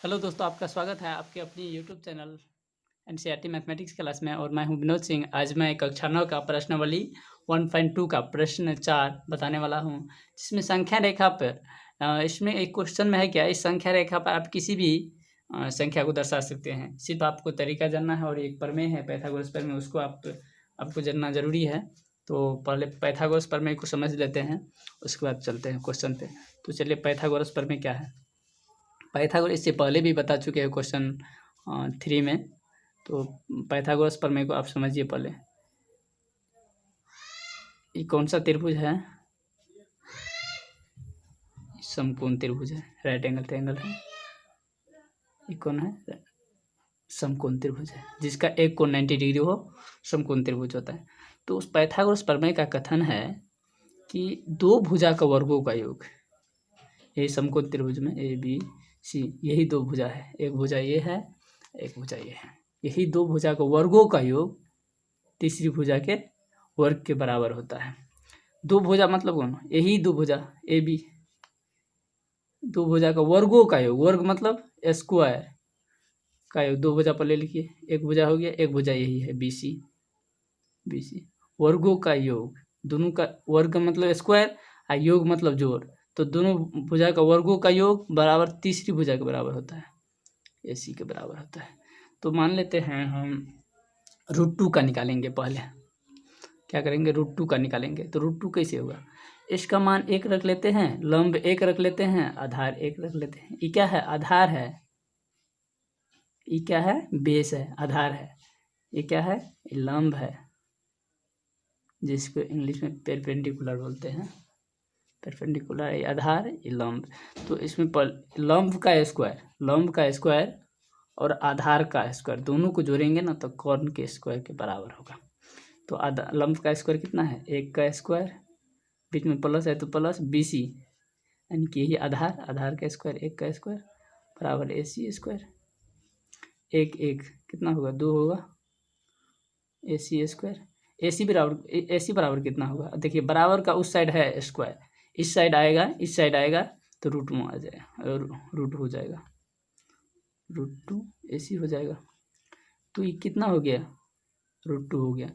Hello दोस्तों, आपका स्वागत है आपके अपनी YouTube channel NCERT mathematics class में। और मैं हूं विनोद सिंह। आज मैं कक्षा 9 का प्रश्नावली 1.2 का प्रश्न 4 बताने वाला हूं, जिसमें संख्या रेखा पर इसमें एक क्वेश्चन में है क्या, इस संख्या रेखा पर आप किसी भी संख्या को दर्शा सकते हैं। सिर्फ आपको तरीका जानना है और एक प्रमेय है पाइथागोरस प्रमेय, उसको आपको जानना ज़रूरी है। तो पहले पाइथागोरस प्रमेय को समझ लेते हैं, उसके बाद चलते हैं क्वेश्चन पे। तो चलिए, पाइथागोरस प्रमेय क्या है। पाइथागोरस इससे पहले भी बता चुके हैं क्वेश्चन 3 में। तो पाइथागोरस प्रमेय को आप समझिए पहले। ये कौन सा त्रिभुज है? समकोण त्रिभुज है, राइट एंगल ट्रायंगल है। ये कौन है? समकोण त्रिभुज है, जिसका एक कोण 90 डिग्री हो, समकोण त्रिभुज होता है। तो उस पाइथागोरस प्रमेय का कथन है कि दो भुजा का वर्गों का योग, यही समकोण त्रिभुज में ए बी सी, यही दो भुजा है, एक भुजा ये है, एक भुजा ये है, यही दो भुजा का वर्गों का योग तीसरी भुजा के वर्ग के बराबर होता है। दो भुजा मतलब कौन? यही दो भुजा ए बी, दो भुजा का वर्गों का योग, वर्ग मतलब स्क्वायर का योग। दो भुजा पर ले लिखिए, एक भुजा हो गया, एक भुजा यही है बी सी, बी सी वर्गों का योग, दोनों का वर्ग मतलब स्क्वायर और योग मतलब जोड़। तो दोनों भुजा का वर्गों का योग बराबर तीसरी भुजा के बराबर होता है, ए सी के बराबर होता है। तो मान लेते हैं हम √2 का निकालेंगे। पहले क्या करेंगे? √2 का निकालेंगे। तो √2 कैसे होगा? इसका मान 1 रख लेते हैं, लंब 1 रख लेते हैं, आधार 1 रख लेते हैं। ये क्या है? आधार है। ये क्या है? बेस है, आधार है। ये क्या है? ये लंब है, जिसको इंग्लिश में परपेंडिकुलर बोलते हैं। परपेंडिकुलर, ये आधार, ये लंब। तो इसमें लंब का स्क्वायर, लंब का स्क्वायर और आधार का स्क्वायर दोनों को जोड़ेंगे ना, तो कर्ण के स्क्वायर के बराबर होगा। तो लंब का स्क्वायर कितना है? 1 का स्क्वायर, बीच में प्लस है तो प्लस बी सी, यानी कि यही आधार, आधार का स्क्वायर 1 का स्क्वायर बराबर ए सी स्क्वायर। 1 1 कितना होगा? 2 होगा, ए सी स्क्वायर। ए सी बराबर कितना होगा? देखिए, बराबर का उस साइड है स्क्वायर, इस साइड आएगा, इस साइड आएगा, तो रूट में आ जाएगा, रूट हो जाएगा, √2 ए सी हो जाएगा। तो ये कितना हो गया? √2 हो गया।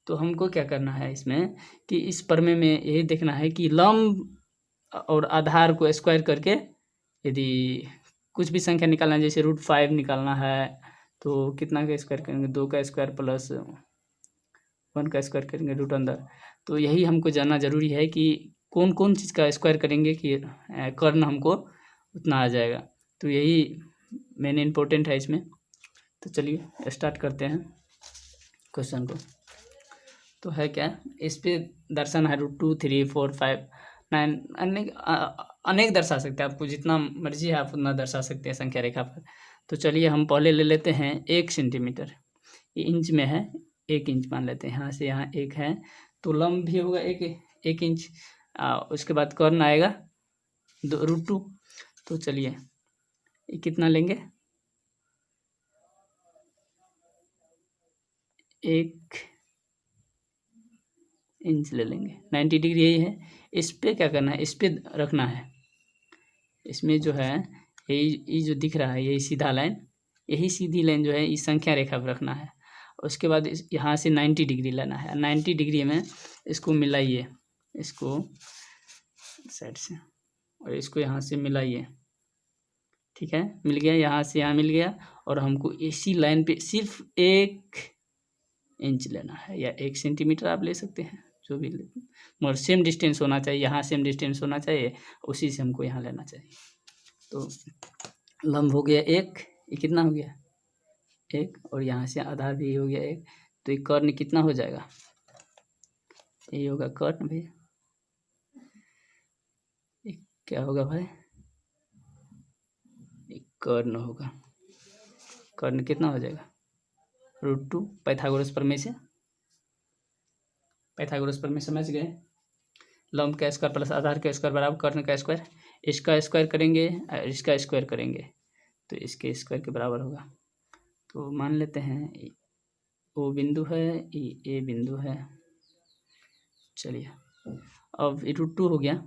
तो हमको क्या करना है इसमें कि इस प्रमेय में यही देखना है कि लंब और आधार को स्क्वायर करके यदि कुछ भी संख्या निकालना है, जैसे √5 निकालना है, तो कितना का स्क्वायर करेंगे? 2 का स्क्वायर प्लस 1 का स्क्वायर करेंगे रूट अंदर। तो यही हमको जानना ज़रूरी है कि कौन कौन चीज़ का स्क्वायर करेंगे कि कर्ण हमको उतना आ जाएगा। तो यही मेन इम्पोर्टेंट है इसमें। तो चलिए स्टार्ट करते हैं क्वेश्चन को। तो है क्या? इस पे दर्शन है √2 3 4 5 9, अनेक दर्शा सकते हैं। आपको जितना मर्जी है आप उतना दर्शा सकते हैं संख्या रेखा पर। तो चलिए हम पहले ले लेते हैं 1 सेंटीमीटर। ये इंच में है, 1 इंच मान लेते हैं। यहाँ से यहाँ 1 है, तो लंब भी होगा 1 इंच। उसके बाद कर्ण आएगा √2। तो चलिए ये कितना लेंगे? 1 इंच ले लेंगे, 90 डिग्री यही है। इस पे क्या करना है? इस पे रखना है। इसमें जो है ये जो दिख रहा है, यही सीधा लाइन, यही सीधी लाइन जो है इस संख्या रेखा पर रखना है। उसके बाद यहाँ से 90 डिग्री लेना है। 90 डिग्री में इसको मिलाइए, इसको साइड से, और इसको यहाँ से मिलाइए। ठीक है, मिल गया, यहाँ से यहाँ मिल गया। और हमको इसी लाइन पे सिर्फ 1 इंच लेना है, या 1 सेंटीमीटर आप ले सकते हैं, जो भी मगर सेम डिस्टेंस होना चाहिए, यहाँ सेम डिस्टेंस होना चाहिए, उसी से हमको यहाँ लेना चाहिए। तो लंब हो गया 1, ये कितना हो गया? 1, और यहाँ से आधार भी हो गया 1। तो ये कर्ण कितना हो जाएगा? ये होगा कर्ण भी। क्या होगा भाई? कर्ण होगा। कर्ण कितना हो जाएगा? √2 पाइथागोरस प्रमेय से। पाइथागोरस प्रमेय समझ गए? लंब का स्क्वायर प्लस आधार का स्क्वायर बराबर कर्ण का स्क्वायर। इसका स्क्वायर करेंगे और इसका स्क्वायर करेंगे तो इसके स्क्वायर के बराबर होगा। तो मान लेते हैं ओ बिंदु है, ए बिंदु है। चलिए, अब √2 हो गया।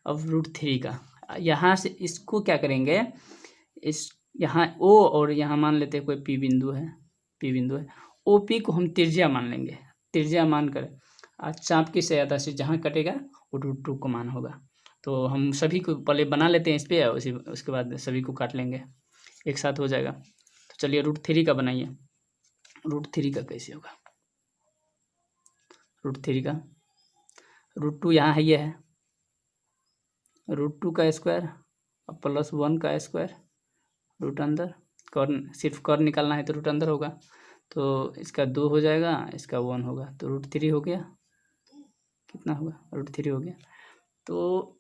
अब √3 का यहाँ से इसको क्या करेंगे? इस यहाँ ओ और यहाँ मान लेते हैं कोई पी बिंदु है, पी बिंदु है। ओ पी को हम त्रिज्या मान लेंगे, त्रिज्या मान कर चाप की सहायता से जहाँ कटेगा वो √2 को मान होगा। तो हम सभी को पहले बना लेते हैं इस पर, उसी उसके बाद सभी को काट लेंगे, एक साथ हो जाएगा। तो चलिए √3 का बनाइए। √3 का कैसे होगा? √3 का √2 यहाँ है, ये है √2 का स्क्वायर और +1 का स्क्वायर, रूट अंदर, कॉर्न सिर्फ कॉर्न निकालना है तो रूट अंदर होगा। तो इसका 2 हो जाएगा, इसका 1 होगा, तो √3 हो गया। कितना होगा? √3 हो गया। तो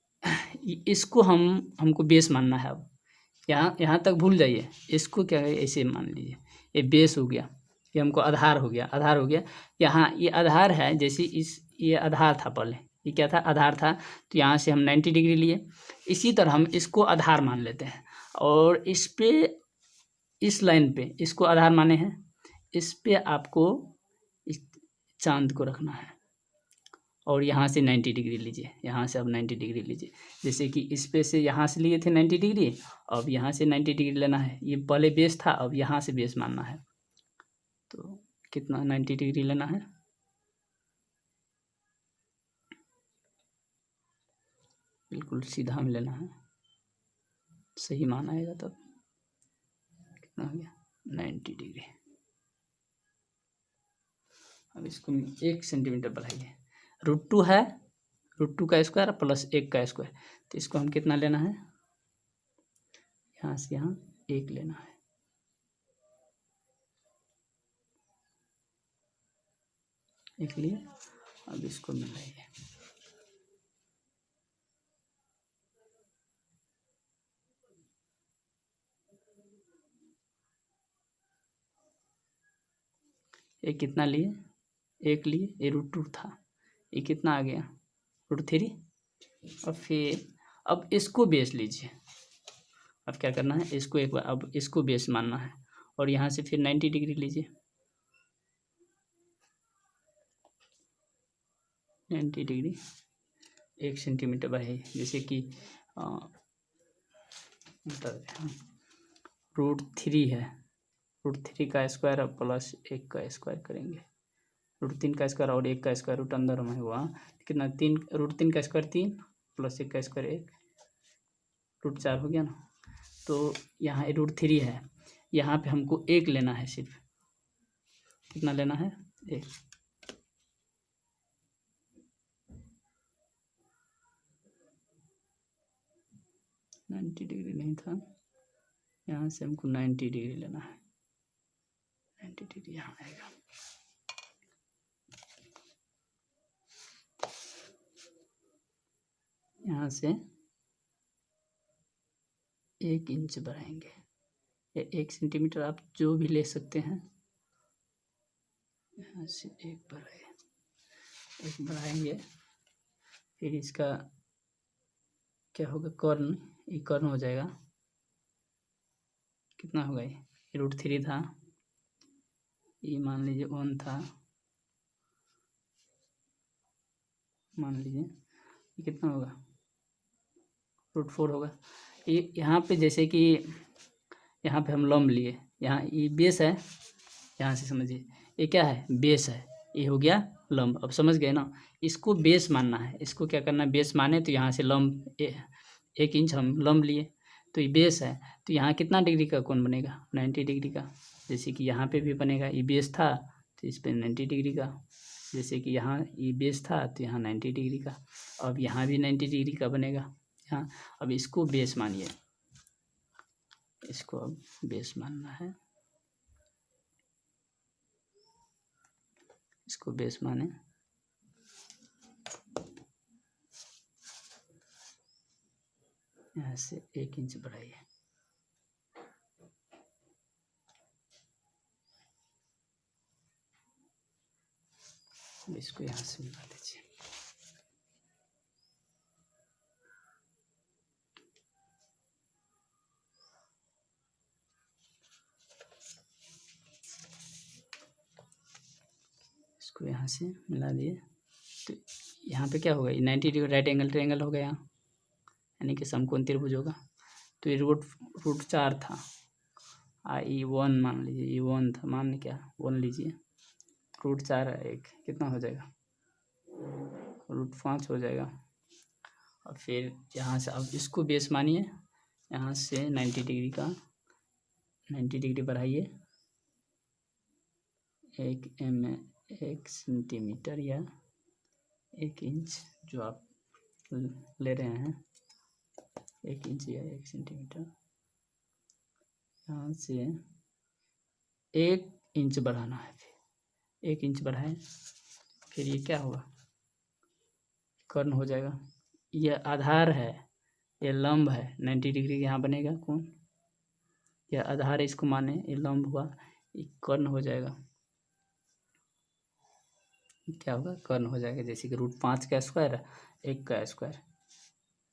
इसको हमको बेस मानना है। अब यहाँ तक भूल जाइए, इसको क्या है ऐसे मान लीजिए, ये बेस हो गया, ये हमको आधार हो गया, आधार हो गया। यहाँ ये आधार है, जैसे ये आधार था, पहले ये क्या था? आधार था। तो यहाँ से हम 90 डिग्री लिए, इसी तरह हम इसको आधार मान लेते हैं और इस पे, इस लाइन पे इसको आधार माने हैं, इस पे आपको इस चांद को रखना है और यहाँ से 90 डिग्री लीजिए, यहाँ से अब 90 डिग्री लीजिए। जैसे कि इस पे से यहाँ से लिए थे 90 डिग्री, अब यहाँ से 90 डिग्री लेना है। ये पहले बेस था, अब यहाँ से बेस मानना है। तो कितना 90 डिग्री लेना है? बिल्कुल सीधा में लेना है, सही मान आएगा तब। कितना हो गया? 90 डिग्री। अब इसको 1 सेंटीमीटर बढ़ाइए। √2 है, √2 का स्क्वायर +1 का स्क्वायर, तो इसको हम कितना लेना है? यहाँ से यहाँ 1 लेना है। एक लिए, अब इसको मिलाइए। ये कितना लिए? 1 लिए, ये √2 था, ये कितना आ गया? √3। और फिर अब इसको बेस लीजिए। अब क्या करना है? इसको एक बार अब इसको बेस मानना है और यहाँ से फिर 90 डिग्री लीजिए। 90 डिग्री 1 सेंटीमीटर बढ़ाइए। जैसे कि √3 है, √3 का स्क्वायर अब +1 का स्क्वायर करेंगे। √3 का स्क्वायर और 1 का स्क्वायर रूट अंदर में हुआ कितना? 3। √3 का स्क्वायर 3 +1 का स्क्वायर 1, √4 हो गया ना। तो यहाँ √3 है, यहाँ पे हमको 1 लेना है सिर्फ। कितना लेना है? 1। नाइन्टी डिग्री नहीं था, यहाँ से हमको 90 डिग्री लेना है। 90 डिग्री यहाँ आएगा। यहाँ से 1 इंच बढ़ाएंगे, या 1 सेंटीमीटर आप जो भी ले सकते हैं। यहाँ से 1 बढ़ाएंगे, फिर इसका क्या होगा? कॉर्न, ये कॉर्न हो जाएगा। कितना होगा? ये √3 था, ये मान लीजिए 1 था, मान लीजिए ये कितना होगा? √4 होगा। ये यहाँ पे जैसे कि यहाँ पे हम लंब लिए, यहाँ ये बेस है, यहाँ से समझिए ये क्या है? बेस है, ये हो गया लंब। अब समझ गए ना? इसको बेस मानना है, इसको क्या करना है? बेस माने तो यहाँ से लंब 1 इंच हम लंब लिए, तो ये बेस है। तो यहाँ कितना डिग्री का कोण बनेगा? 90 डिग्री का। जैसे कि यहाँ पे भी बनेगा, ये बेस था तो इस पर 90 डिग्री का। जैसे कि यहाँ ये बेस था तो यहाँ 90 डिग्री का। अब यहाँ भी 90 डिग्री का बनेगा यहाँ। अब इसको बेस मानिए, इसको अब बेस मानना है, इसको बेस माने। यहाँ से 1 इंच बढ़ाइए। इसको यहाँ से मिला दीजिए। इसको यहाँ से मिला दिए तो यहाँ पे क्या होगा? ये 90 डिग्री राइट एंगल ट्रायंगल होगा यहाँ, यानी कि समकोण त्रिभुज होगा। तो ये √4 था, E1 मान लीजिए, E1 था, मान क्या 1 लीजिए, √4 है, एक कितना हो जाएगा, √5 हो जाएगा। और फिर यहाँ से अब इसको बेस मानिए, यहाँ से 90 डिग्री का 90 डिग्री बढ़ाइए, 1 सेंटीमीटर या 1 इंच जो आप ले रहे हैं, 1 इंच या 1 सेंटीमीटर, यहाँ से 1 इंच बढ़ाना है। फिर 1 इंच बढ़ाएं, फिर ये क्या होगा, कर्ण हो जाएगा। ये आधार है, ये लंब है, 90 डिग्री यहाँ बनेगा कौन, यह आधार है, इसको माने, ये लंब हुआ, ये कर्ण हो जाएगा। क्या होगा, कर्ण हो जाएगा। जैसे कि √5 का स्क्वायर है, 1 का स्क्वायर,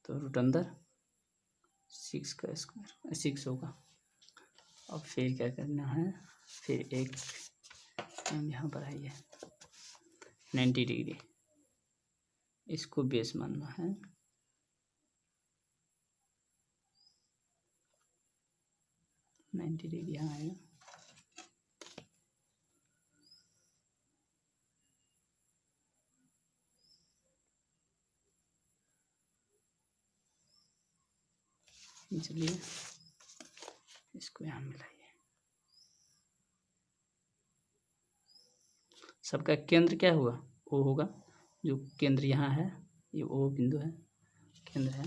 तो रूट अंदर 6 का स्क्वायर, 6 होगा। अब फिर क्या करना है, फिर एक हम यहाँ पर आइए 90 डिग्री, इसको बेस मानना है। नाइन्टी डिग्री यहाँ आएगा, चलिए इसको यहाँ मिलाइए। सबका केंद्र क्या हुआ, ओ होगा, जो केंद्र यहाँ है, ये ओ बिंदु है, केंद्र है।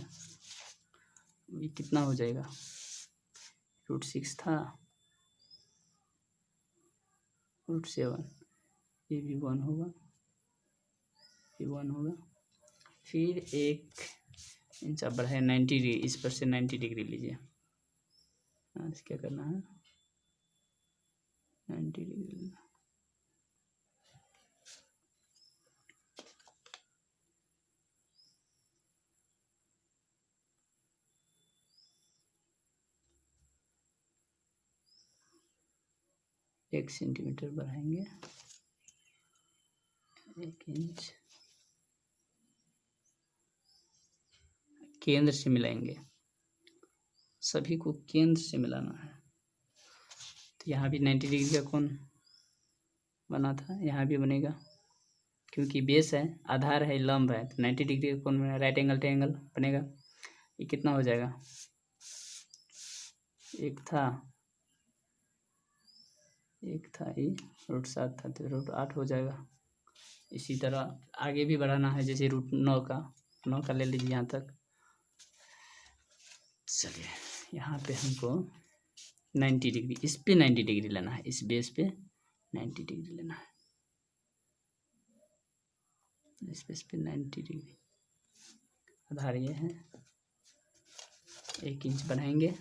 ये कितना हो जाएगा, √6 था, √7, ये भी 1 होगा, ये 1 होगा। फिर 1 इंच आप बढ़ाए 90 डिग्री, इस पर से 90 डिग्री लीजिए। क्या करना है, 90 डिग्री, एक सेंटीमीटर बढ़ाएंगे, 1 इंच, केंद्र से मिलाएंगे, सभी को केंद्र से मिलाना है। तो यहाँ भी 90 डिग्री का कोण बना था, यहाँ भी बनेगा, क्योंकि बेस है, आधार है, लंब है, तो 90 डिग्री का कोण बनेगा, राइट एंगल ट्रायंगल बनेगा। ये कितना हो जाएगा, एक था ये √7 था, तो √8 हो जाएगा। इसी तरह आगे भी बढ़ाना है, जैसे √9 का ले लीजिए यहाँ तक। चलिए यहाँ पे हमको 90 डिग्री, इस पे 90 डिग्री लेना है, इस बेस पे 90 डिग्री लेना है, इस बेस पे 90 डिग्री। आधार ये है, 1 इंच बढ़ाएंगे,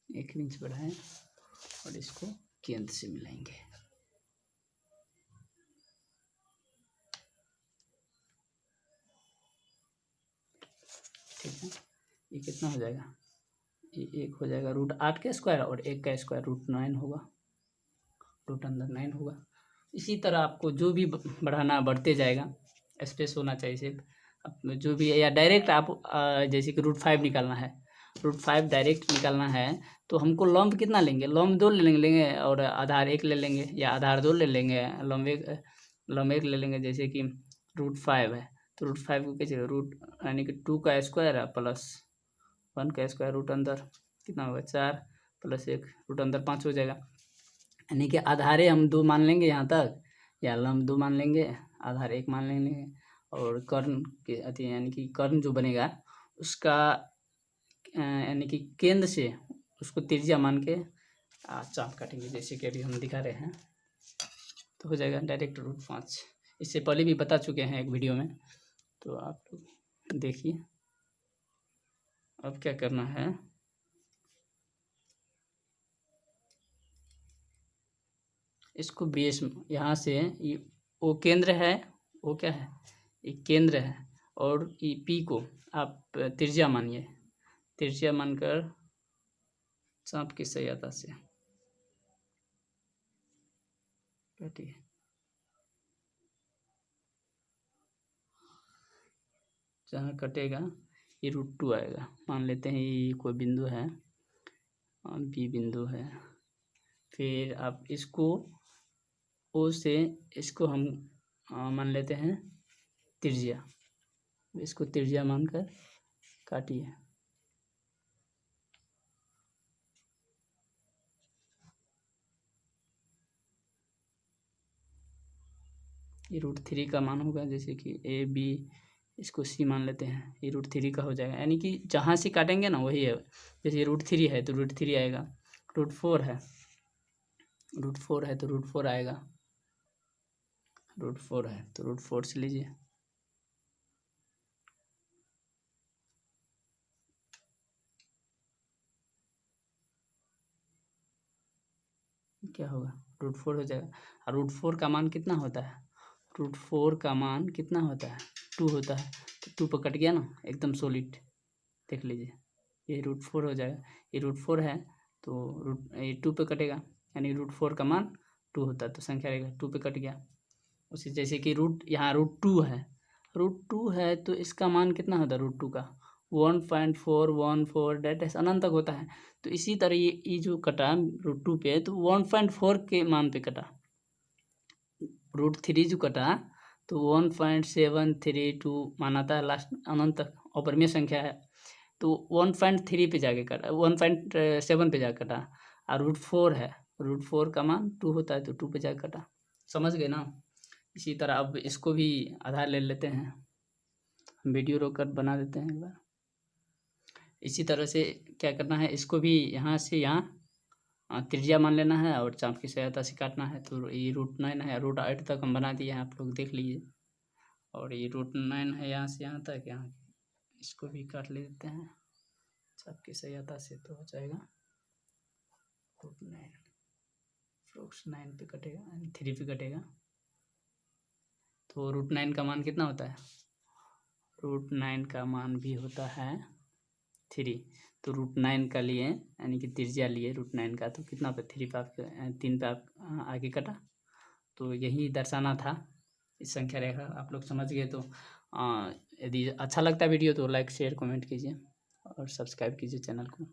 एक इंच बढ़ाएं और इसको केंद्र से मिलाएंगे। ठीक है, ये कितना हो जाएगा, ये 1 हो जाएगा, √8 का स्क्वायर, और 1 का स्क्वायर √9 होगा, रूट अंदर 9 होगा। इसी तरह आपको जो भी बढ़ाना बढ़ते जाएगा, स्पेस होना चाहिए सिर्फ, जो भी, या डायरेक्ट आप जैसे कि √5 निकालना है, √5 डायरेक्ट निकालना है, तो हमको लंब कितना लेंगे, लंब 2 ले लेंगे और आधार 1 ले लेंगे, या आधार 2 ले लेंगे, लंब 1 ले लेंगे। जैसे कि √5 है, तो √5 को कैसे, रूट यानी कि 2 का स्क्वायर है प्लस 1 का स्क्वायर, रूट अंदर कितना होगा 4 प्लस 1, रूट अंदर 5 हो जाएगा। यानी कि आधारे हम 2 मान लेंगे यहाँ तक, या लंब 2 मान लेंगे, आधार 1 मान लेंगे, और कर्ण के अति यानी कि कर्ण जो बनेगा उसका यानी कि केंद्र से उसको त्रिज्या मान के चाप काटेंगे, जैसे कि अभी हम दिखा रहे हैं, तो हो जाएगा डायरेक्ट √5। इससे पहले भी बता चुके हैं एक वीडियो में, तो आप लोग देखिए। अब क्या करना है, इसको बेस, यहाँ से ये वो केंद्र है, वो क्या है, ये केंद्र है, और ये पी को आप त्रिज्या मानिए, त्रिज्या मानकर चाप की सहायता से काटिए। जहाँ कटेगा ये √2 आएगा। मान लेते हैं ये कोई बिंदु है, बी बिंदु है। फिर आप इसको ओ से इसको हम मान लेते हैं त्रिज्या, इसको त्रिज्या मानकर काटिए। ये √3 का मान होगा, जैसे कि ए बी, इसको सी मान लेते हैं, ये √3 का हो जाएगा। यानी कि जहाँ से काटेंगे ना वही है। जैसे ये √3 है तो √3 आएगा, √4 है, √4 है तो √4 आएगा, √4 है तो √4 से लीजिए। क्या होगा, √4 हो जाएगा। और √4 का मान कितना होता है, √4 का मान कितना होता है, 2 होता है। तो 2 पर कट गया ना एकदम सॉलिड, देख लीजिए ये √4 हो जाएगा। ये √4 है तो ये 2 पे कटेगा, यानी √4 का मान 2 होता है तो संख्या रहेगा 2 पे कट गया। उसी जैसे कि यहाँ √2 है, √2 है तो इसका मान कितना होता है √2 का, 1.414 डेट अनंत तक होता है। तो इसी तरह ये जो कटा √2 पे तो 1.4 के मान पे कटा। √3 जो कटा तो 1.732 माना था लास्ट अनंत तक, अपरिमेय संख्या है तो 1.3 पे जाके कटा, 1.7 पे जाके कटा। और √4 है, √4 का मान 2 होता है तो 2 पे जाके कटा। समझ गए ना। इसी तरह अब इसको भी आधार ले लेते हैं, वीडियो रोक बना देते हैं एक बार। इसी तरह से क्या करना है, इसको भी यहाँ से यहाँ त्रिज्या मान लेना है और चाप की सहायता से काटना है। तो ये √9 है, √8 तक हम बना दिए हैं, आप लोग देख लीजिए। और ये √9 है यहाँ से यहाँ तक, यहाँ इसको भी काट लेते हैं चाप की सहायता से, तो हो जाएगा √9 9 पे कटेगा, 3 पे कटेगा। तो √9 का मान कितना होता है, √9 का मान भी होता है 3। तो √9 का लिए यानी कि त्रिज्या लिए √9 का, तो कितना पे 3 पे आप 3 पे आप आगे कटा। तो यही दर्शाना था इस संख्या रेखा। आप लोग समझ गए तो यदि अच्छा लगता है वीडियो तो लाइक शेयर कमेंट कीजिए और सब्सक्राइब कीजिए चैनल को।